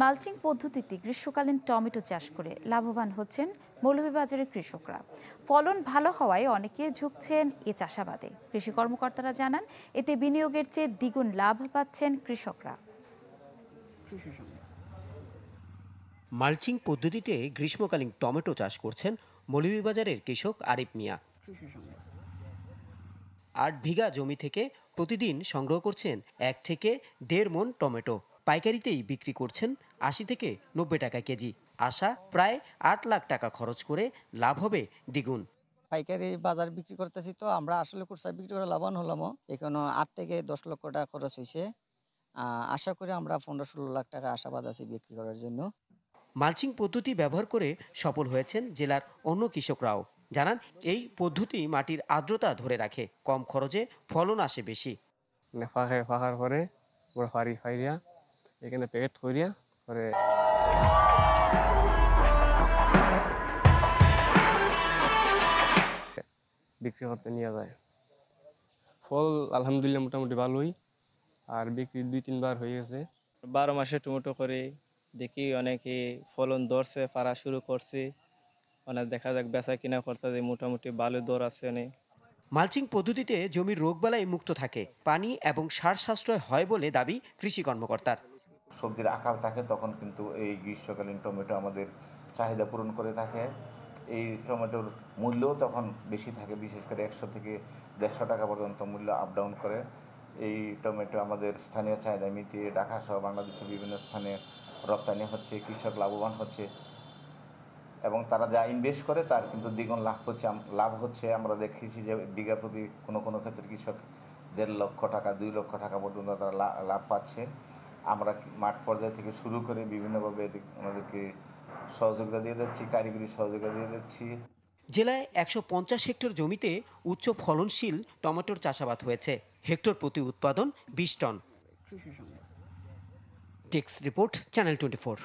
Mulching পদ্ধতিতে গ্রীষ্মকালীন tomato চাষ করে লাভবান হচ্ছেন মৌলভীবাজারের কৃষকরা। ফলন ভালো হওয়ায় অনেকে ঝুঁকছেন এ চাষাবাদে। কৃষি কর্মকর্তারা জানান, এতে বিনিয়োগের চেয়ে দ্বিগুণ লাভ পাচ্ছেন কৃষকরা। মালচিং পদ্ধতিতে গ্রীষ্মকালীন টমেটো চাষ করছেন মৌলভীবাজারের কৃষক আরিফ মিয়া। ৮ বিঘা জমি থেকে প্রতিদিন সংগ্রহ করছেন ১ থেকে ১.৫ মণ টমেটো। পাইকারিতেই বিক্রি করছেন ৮০ থেকে ৯০ টাকা কেজি। আশা প্রায় ৮ লাখ টাকা খরচ করে লাভ হবে দ্বিগুণ। পাইকারি বাজার বিক্রি করতেছি, তো আমরা আসলে খুচরা বিক্রি করে লাভবান হলামও। এখানে ৮ থেকে ১০ লক্ষ টাকা খরচ হয়েছে। আশা করি আমরা ১৫-১৬ লাখ টাকা আশাবাদ আছি বিক্রি করার জন্য। মালচিং পদ্ধতি ব্যবহার করে সফল হয়েছেন জেলার অন্য কৃষকরাও। জানান, এই পদ্ধতি মাটির আর্দ্রতা ধরে রাখে, কম খরচে ফলন আসে বেশি। ফাঁকার পরে ওরা ফাইরিয়া এখানে প্যাকেট করিয়া পরে বিক্রি করতে নিয়ে যায়। ফল আলহামদুলিল্লাহ মোটামুটি ভালোই, আর বিক্রি ২-৩ বার হয়ে গেছে। ১২ মাসে টমেটো করে দেখি অনেকে ফলন ধরছে, পারা শুরু করছে। অনেক দেখা যাক বেচা কিনা করতে মোটামুটি ভালো দর আছে অনেক। মালচিং পদ্ধতিতে জমির রোগবালাই মুক্ত থাকে, পানি এবং সার সাশ্রয় হয় বলে দাবি কৃষি কর্মকর্তার। সবজির আকার থাকে, তখন কিন্তু এই গ্রীষ্মকালীন টমেটো আমাদের চাহিদা পূরণ করে থাকে। এই টমেটোর মূল্যও তখন বেশি থাকে, বিশেষ করে ১০০ থেকে ১৫০ টাকা পর্যন্ত মূল্য আপ ডাউন করে। এই টমেটো আমাদের স্থানীয় চাহিদা মিটিয়ে ঢাকা সহ বাংলাদেশের বিভিন্ন স্থানে রপ্তানি হচ্ছে, কৃষক লাভবান হচ্ছে এবং তারা যা ইনভেস্ট করে তার কিন্তু দ্বিগুণ লাভ হচ্ছে। আমরা দেখেছি যে বিঘা প্রতি কোনো ক্ষেত্রে কৃষক ১.৫ লক্ষ টাকা ২ লক্ষ টাকা পর্যন্ত তারা লাভ পাচ্ছে। আমরা মাঠ পর্যায় থেকে শুরু করে বিভিন্নভাবে আমাদেরকে সহযোগিতা দিয়ে যাচ্ছি, কারিগরি সহযোগিতা দিয়ে যাচ্ছি। জেলায় ১৫০ হেক্টর জমিতে উচ্চ ফলনশীল টমেটোর চাষাবাদ হয়েছে। হেক্টর প্রতি উৎপাদন ২০ টন। টেক্স রিপোর্ট, চ্যানেল 24।